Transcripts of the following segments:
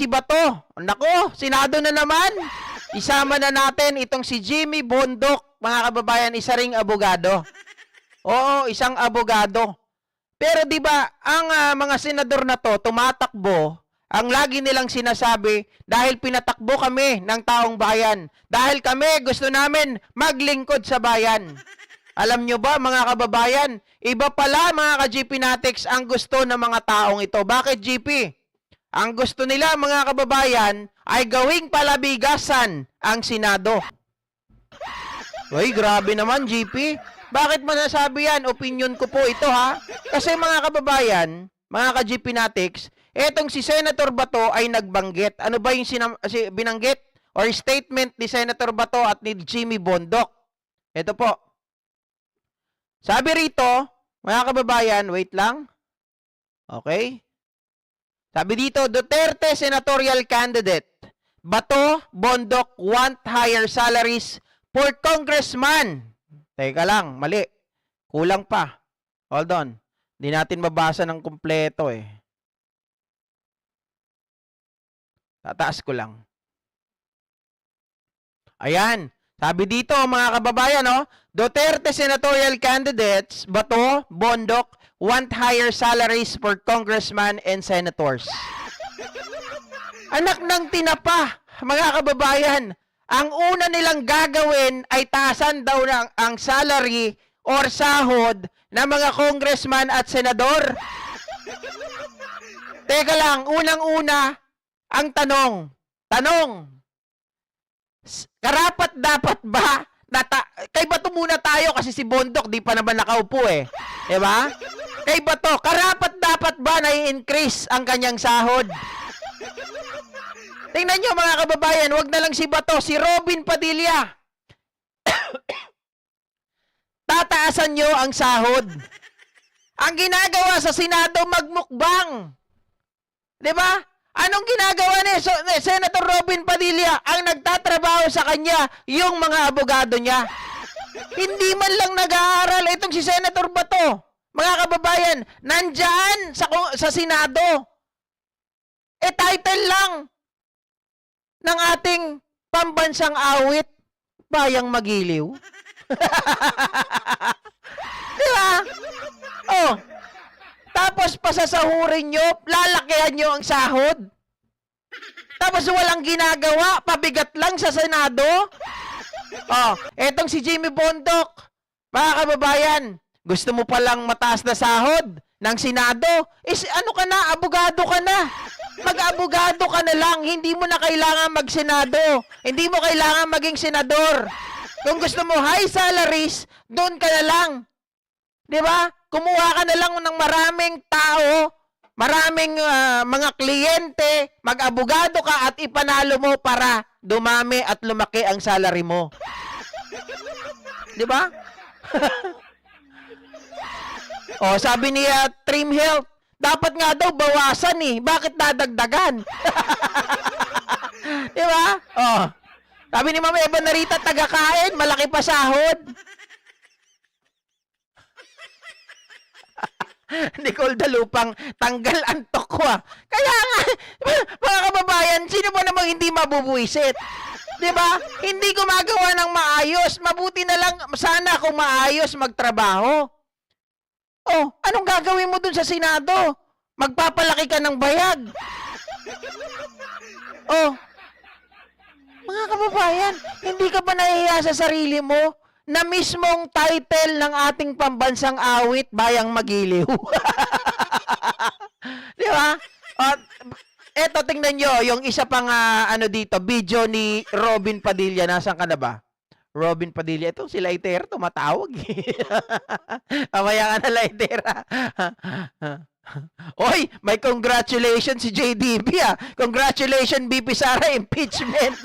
si Bato. Nako, Senado na naman. Isama na natin itong si Jimmy Bondok, mga kababayan, isa ring abogado. Oo, isang abogado. Pero 'di ba, ang mga senador na to tumatakbo, ang lagi nilang sinasabi, dahil pinatakbo kami ng taong bayan. Dahil kami gusto namin maglingkod sa bayan. Alam nyo ba, mga kababayan, iba pala, mga ka-GP Natics, ang gusto ng mga taong ito. Bakit, GP? Ang gusto nila, mga kababayan, ay gawing palabigasan ang Senado. Uy, grabe naman, GP. Bakit mo nasabi yan? Opinion ko po ito, ha? Kasi, mga kababayan, mga ka-GP Natics, etong si Senator Bato ay nagbanggit. Ano ba yung binanggit or statement ni Senator Bato at ni Jimmy Bondok? Ito po. Sabi rito, mga kababayan, wait lang. Okay? Sabi dito, Duterte senatorial candidate. Bato, Bondok want higher salaries for congressman. Teka lang, mali. Kulang pa. Hold on. Hindi natin mabasa ng kumpleto eh. Tataas ko lang. Ayan. Sabi dito, mga kababayan, no? Duterte senatorial candidates, Bato, Bondok, want higher salaries for congressmen and senators. Anak ng tinapa, mga kababayan, ang una nilang gagawin ay taasan daw ang salary or sahod ng mga congressman at senador. Teka lang, unang-una, ang tanong, karapat dapat ba kay Bato muna tayo kasi si Bondok di pa naman nakaupo eh. Diba? Kay Bato, karapat dapat ba na i-increase ang kanyang sahod? Tingnan nyo, mga kababayan, wag na lang si Bato, si Robin Padilla. Tataasan nyo ang sahod. Ang ginagawa sa Senado, magmukbang. Diba? Anong ginagawa ni Senator Robin Padilla? Ang nagtatrabaho sa kanya, yung mga abogado niya. Hindi man lang nag-aaral itong si Senator Bato. Mga kababayan, nandyan sa Senado. Title lang ng ating pambansang awit, Bayang Magiliw. Diba? Oh. Tapos pasasahurin nyo, lalakihan nyo ang sahod. Tapos walang ginagawa, pabigat lang sa Senado. Oh, etong si Jimmy Bondok, mga kababayan, gusto mo palang mataas na sahod ng Senado? Ano ka na, abogado ka na. Mag-abogado ka na lang, hindi mo na kailangan mag-Senado. Hindi mo kailangan maging senador. Kung gusto mo high salaries, doon ka na lang. Diba? Kumuha ka na lang ng maraming tao, maraming mga kliyente, mag-abogado ka at ipanalo mo para dumami at lumaki ang salary mo. Diba? Oh, sabi ni Trim Health, dapat nga daw bawasan eh. Bakit dadagdagan? Diba? Oh. Sabi ni Mama Eva Narita, taga-kain, malaki pa sahod. Nicole Dalupang, tanggal antok ko ah. Kaya nga, mga kababayan, sino ba namang hindi mabubuisit? Diba? Hindi gumagawa ng maayos. Mabuti na lang, sana kung maayos magtrabaho. Oh, anong gagawin mo dun sa Senado? Magpapalaki ka ng bayag. Oh, mga kababayan, hindi ka ba nahihiya sa sarili mo? Na mismong title ng ating pambansang awit, Bayang Magiliw. Di ba? Eto, tingnan nyo, yung isa pang dito, video ni Robin Padilla. Nasaan ka na ba? Robin Padilla. Ito, si Laitera, tumatawag. Mamaya ka na, Laitera. Oy, may congratulations si JDB ah. Congratulations, BP Sara, impeachment.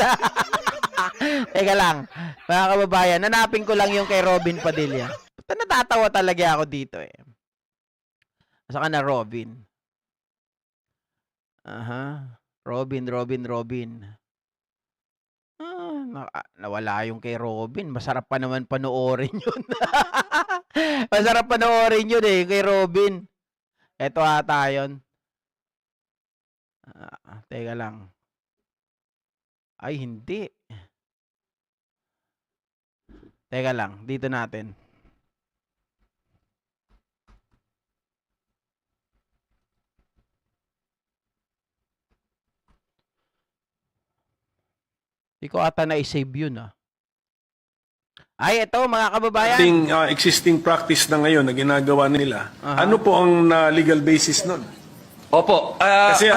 Teka lang, mga kababayan, nanapin ko lang yung kay Robin Padilla. Natatawa talaga ako dito eh. Asa ka na, Robin? Aha. Robin. Nawala yung kay Robin. Masarap pa naman panoorin yun. Masarap panoorin yun eh, kay Robin. Eto ata yun. Teka lang. Ay, hindi. Teka lang, dito natin. Hindi ko ata na-save yun Ay, ito mga kababayan. Existing practice na ngayon na ginagawa nila, ano po ang legal basis nun? Opo. Kasi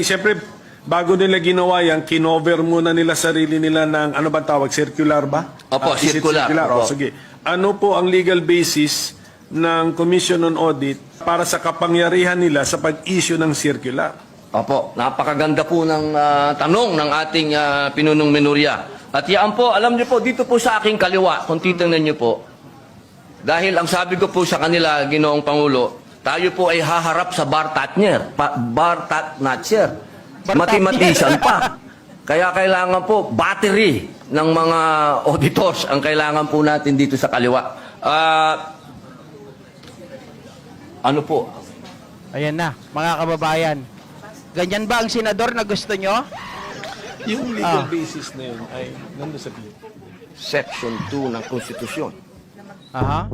siyempre, bago nila ginawa yan, kinover muna nila sarili nila ng, ano ba tawag, circular ba? Opo, Is it circular. O, Opo. sige. Ano po ang legal basis ng Commission on Audit para sa kapangyarihan nila sa pag-issue ng circular? Opo, napakaganda po ng tanong ng ating pinunong minorya. At yan po, alam niyo po, dito po sa aking kaliwa, kung titingnan niyo po, dahil ang sabi ko po sa kanila, Ginoong Pangulo, tayo po ay haharap sa bar tatner, bar tatnatcher. Matimatisan pa. Kaya kailangan po, battery ng mga auditors ang kailangan po natin dito sa kaliwa. Ano po? Ayan na, mga kababayan. Ganyan ba ang senador na gusto nyo? Yung legal basis na yun ay nandun sa bill. Section 2 ng Konstitusyon. Aha.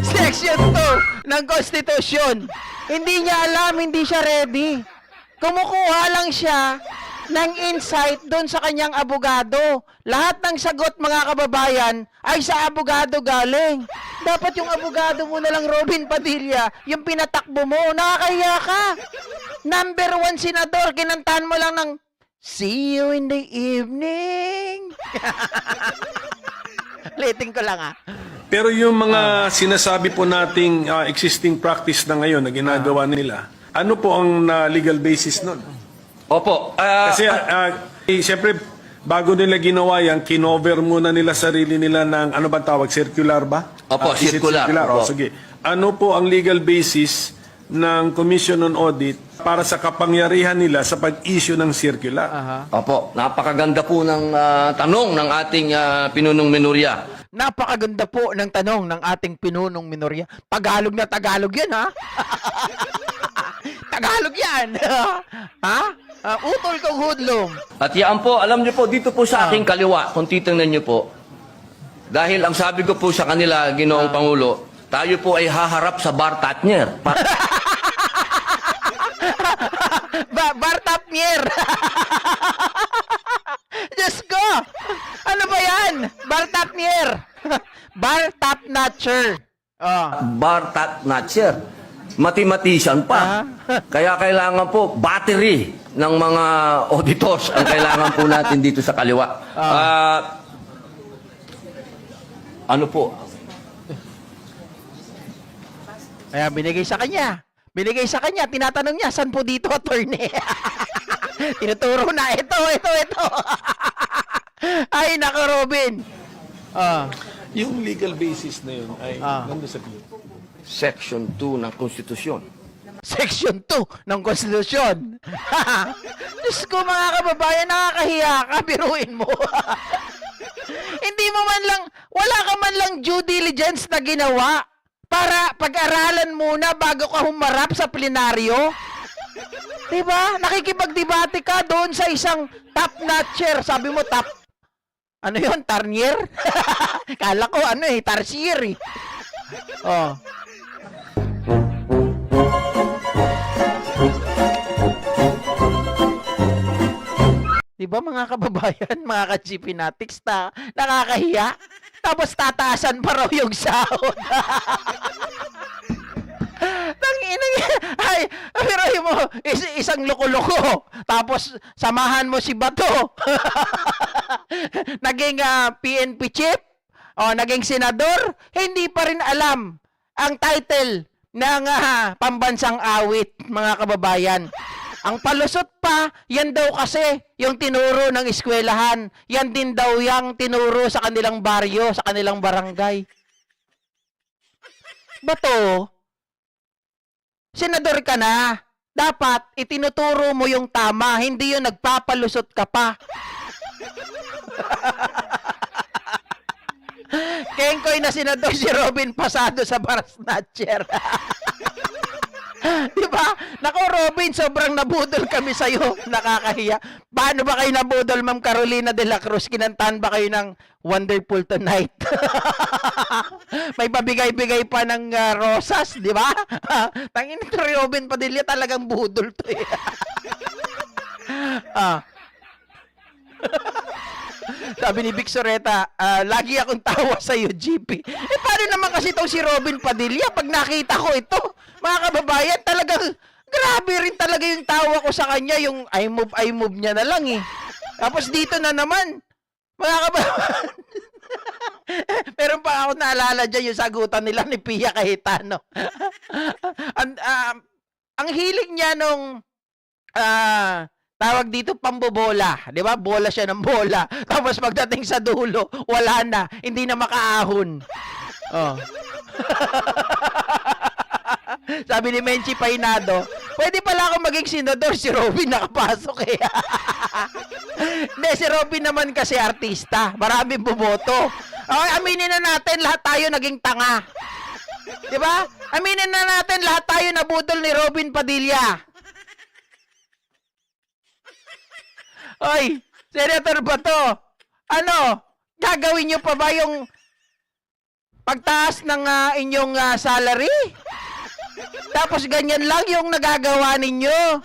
Section 2 ng Konstitusyon. Hindi niya alam, hindi siya ready. Kumukuha lang siya ng insight doon sa kanyang abogado. Lahat ng sagot, mga kababayan, ay sa abogado galing. Dapat yung abogado mo na lang, Robin Padilla, yung pinatakbo mo, nakakahiya ka. Number 1 senador, kinantahan mo lang ng see you in the evening. Ulitin ko lang Pero yung mga sinasabi po nating existing practice na ngayon na ginagawa nila, ano po ang legal basis nun? Opo. Kasi siyempre, bago nila ginawa yan, kinover muna nila sarili nila ng, ano ba tawag, circular ba? Opo, Is it circular. O, Opo. sige. Ano po ang legal basis ng Commission on Audit para sa kapangyarihan nila sa pag-issue ng circular? Opo, napakaganda po ng tanong ng ating pinunong minorya. Napakaganda po ng tanong ng ating pinunong minorya. Tagalog na Tagalog yan, Tagalog yan. Utol kong hudlong. At yan po, alam niyo po, dito po sa aking kaliwa, kung titingnan niyo po, dahil ang sabi ko po sa kanila, Ginoong Pangulo, tayo po ay haharap sa bar tatner. Bartapnier. Diyos ko. Ano ba yan? Bartapnier. Bartapnatcher. Bar tatnatcher. Matimatisan pa. Kaya kailangan po, battery ng mga auditors ang kailangan po natin dito sa kaliwa. Ano po? Kaya binigay sa kanya. Binigay sa kanya. Tinatanong niya, saan po dito, attorney? Tinuturo na. Ito. Ay, nako, Robin. Yung legal basis na yun ay nandun sa bill. Section 2 ng Konstitusyon. Section 2 ng Konstitusyon. Diyos ko, mga kababayan, nakakahiya ka, biruin mo. Hindi mo man lang, wala ka man lang due diligence na ginawa para pag-aralan muna bago ka humarap sa plenaryo. Diba? Nakikipagdebate ka doon sa isang top-notcher. Sabi mo, top, ano yon, tarnier? Kala ko, tarsier Oh. Diba mga kababayan, mga ka-GP Natics, nakakahiya? Tapos tataasan pa raw yung sahod. Ay, pero mo, isang loko-loko. Tapos samahan mo si Bato. Naging PNP chief, naging senador, hindi pa rin alam ang title ng pambansang awit, mga kababayan. Ang palusot pa, yan daw kasi yung tinuro ng eskwelahan. Yan din daw yung tinuro sa kanilang baryo, sa kanilang barangay. Bato, senador ka na. Dapat itinuturo mo yung tama, hindi yung nagpapalusot ka pa. Kengkoy na senador si Robin pasado sa bar snatcher. Di ba? Nako, Robin, sobrang nabudol kami sa'yo. Nakakahiya. Paano ba kayo nabudol, Ma'am Carolina de la Cruz? Kinantahan ba kayo ng Wonderful Tonight? May pabigay-bigay pa ng rosas, di ba? Tangin ito, Robin Padilla, talagang budol to eh. Sabi ni Vic Soreta, lagi akong tawa sa iyo, GP. Paano naman kasi itong si Robin Padilla? Pag nakita ko ito, mga kababayan, talagang grabe rin talaga yung tawa ko sa kanya. Yung I move niya na lang eh. Tapos dito na naman, mga kababayan. Meron pa ako naalala dyan yung sagutan nila ni Pia Cayetano. Ang hilig niya nung tawag dito pambobola, 'di ba? Bola siya ng bola. Tapos pagdating sa dulo, wala na, hindi na makaahon. Oh. Sabi ni Menchi Painado, pwede pala ako maging senador, si Robin nakapasok eh. Hindi, si Robin naman kasi artista, maraming bumoto. Okay, aminin na natin, lahat tayo naging tanga. 'Di ba? Aminin na natin, lahat tayo nabudol ni Robin Padilla. Oy, Senator Bato, ano, gagawin nyo pa ba yung pagtaas ng inyong salary? Tapos ganyan lang yung nagagawa ninyo.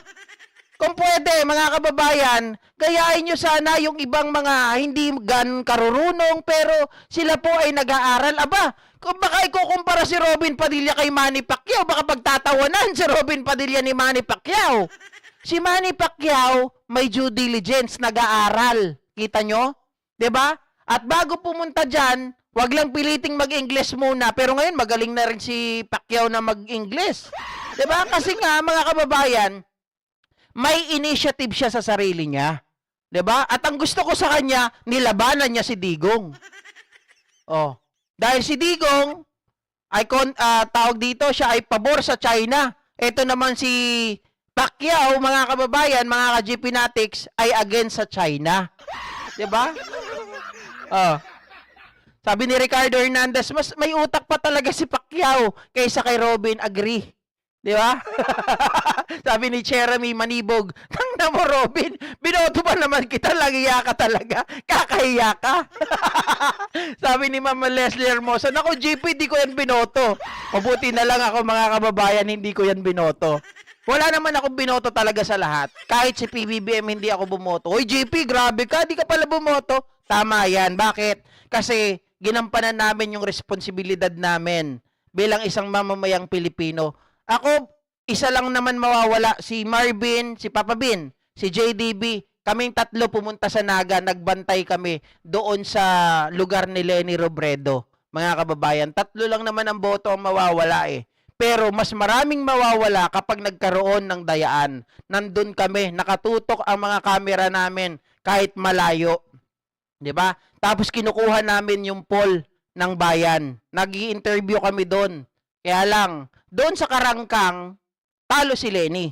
Kung pwede, mga kababayan, gayahin nyo sana yung ibang mga hindi gan karurunong pero sila po ay nag-aaral. Aba, kung baka ikukumpara si Robin Padilla kay Manny Pacquiao, baka pagtatawanan si Robin Padilla ni Manny Pacquiao. Si Manny Pacquiao may due diligence, nag-aaral. Kita nyo? 'Di ba? At bago pumunta diyan, wag lang piliting mag-English muna. Pero ngayon magaling na rin si Pacquiao na mag-English. 'Di ba? Kasi nga mga kababayan, may initiative siya sa sarili niya. 'Di ba? At ang gusto ko sa kanya, nilabanan niya si Digong. Oh, dahil si Digong ay tawag dito, siya ay pabor sa China. Ito naman si Pacquiao, mga kababayan, mga ka-GP Natics, ay against sa China. 'Di ba? Oh. Sabi ni Ricardo Hernandez, mas may utak pa talaga si Pacquiao kaysa kay Robin, agree. 'Di ba? Sabi ni Jeremy Manibog, "Tangna mo, Robin, binoto pa naman kita, lagiya ka talaga. Kakahiya ka." Sabi ni Mama Leslie Hermosa, "Nako, GP, di ko yan binoto. Mabuti na lang ako, mga kababayan, hindi ko yan binoto." Wala naman akong binoto talaga sa lahat. Kahit si PBBM hindi ako bumoto. Hoy, GP, grabe ka, di ka pala bumoto. Tama yan. Bakit? Kasi ginampanan namin yung responsibilidad namin bilang isang mamamayang Pilipino. Ako, isa lang naman mawawala, si Marvin, si Papa Bin, si JDB. Kaming tatlo pumunta sa Naga, nagbantay kami doon sa lugar ni Leni Robredo. Mga kababayan, tatlo lang naman ang boto ang mawawala eh. Pero mas maraming mawawala kapag nagkaroon ng dayaan. Nandun kami, nakatutok ang mga kamera namin kahit malayo. 'Di ba? Tapos kinukuha namin yung poll ng bayan. Nag-i-interview kami doon. Kaya lang, doon sa Karangkang, talo si Leni.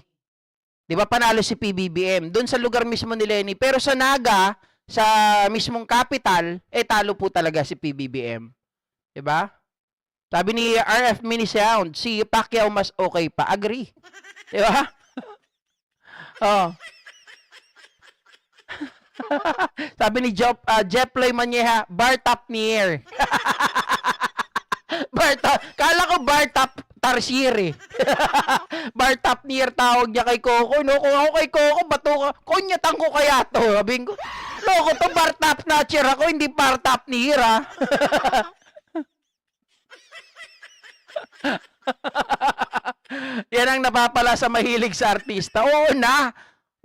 'Di ba? Panalo si PBBM doon sa lugar mismo ni Leni. Pero sa Naga, sa mismong capital, talo po talaga si PBBM. 'Di ba? Sabi ni RF Mini Sound, si Pacquiao mas okay pa. Agree. Di ba? Oh. Sabi ni Jeploy Manyeha, bar top near. Bar top. Kala ko bar top tarsier eh. Bar top near tawag niya kay Coco. No? Kung ako kay Coco, bato ka. Kunyatan ko kaya to. Sabihin ko, loko to, bar top notcher ako, hindi bar top near ah. Yan ang napapala sa mahilig sa artista. Oo na.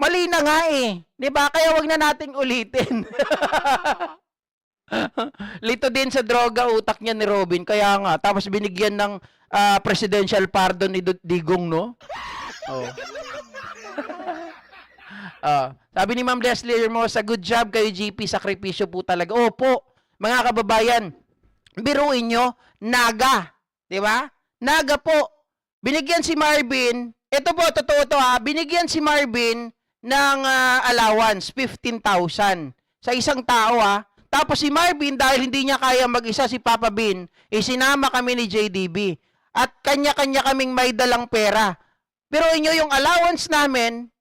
Mali na nga eh. 'Di ba? Kaya wag na nating ulitin. Lito din sa droga utak niya ni Robin. Kaya nga. Tapos binigyan ng presidential pardon ni Digong, no? Oh. Sabi ni Ma'am Leslie Hermosa, good job kayo, GP. Sakripisyo po talaga. Opo, mga kababayan. Biruin nyo, Naga. 'Di ba? Naga po, binigyan si Marvin, ito po, totoo to ha, binigyan si Marvin ng allowance, 15,000 sa isang tao ha. Tapos si Marvin, dahil hindi niya kaya mag-isa si Papa Bin, isinama kami ni JDB. At kanya-kanya kaming may dalang pera. Pero inyo yung allowance namin,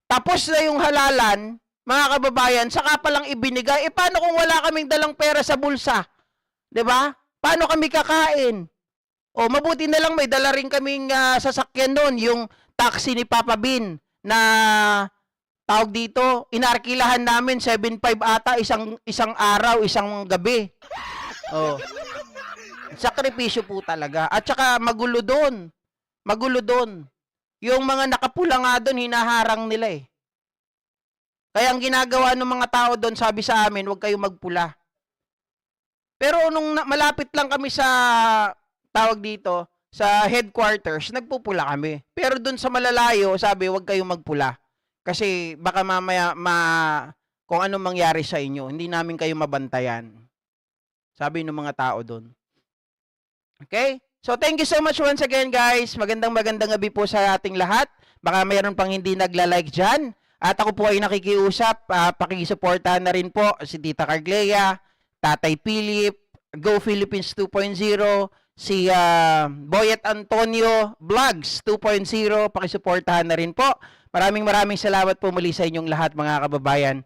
tapos na yung halalan, mga kababayan, saka palang ibinigay. Paano kung wala kaming dalang pera sa bulsa? 'Di ba? Paano kami kakain? O mabuti na lang may dala rin kaming sasakyan doon, yung taxi ni Papa Bin na tawag dito, inarkilahan namin 7.5 ata isang araw, isang gabi. Oh. Sakripisyo po talaga. At saka magulo doon. Magulo doon. Yung mga nakapula nga doon, hinaharang nila eh. Kaya ang ginagawa ng mga tao doon, sabi sa amin, huwag kayong magpula. Pero nung malapit lang kami sa, tawag dito, sa headquarters, nagpupula kami. Pero doon sa malalayo, sabi, huwag kayong magpula. Kasi baka mamaya, kung anong mangyari sa inyo, hindi namin kayo mabantayan. Sabi ng mga tao doon. Okay? So, thank you so much once again, guys. Magandang gabi po sa ating lahat. Baka mayroon pang hindi nagla-like dyan. At ako po ay nakikiusap. Pakisuportahan na rin po si Tita Carglea, Tatay Philip, Go Philippines 2.0, si Boyet Antonio Vlogs 2.0. Pakisuportahan na rin po. Maraming salamat po muli sa inyong lahat, mga kababayan.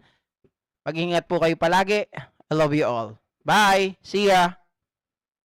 Mag-ingat po kayo palagi. I love you all. Bye! See ya!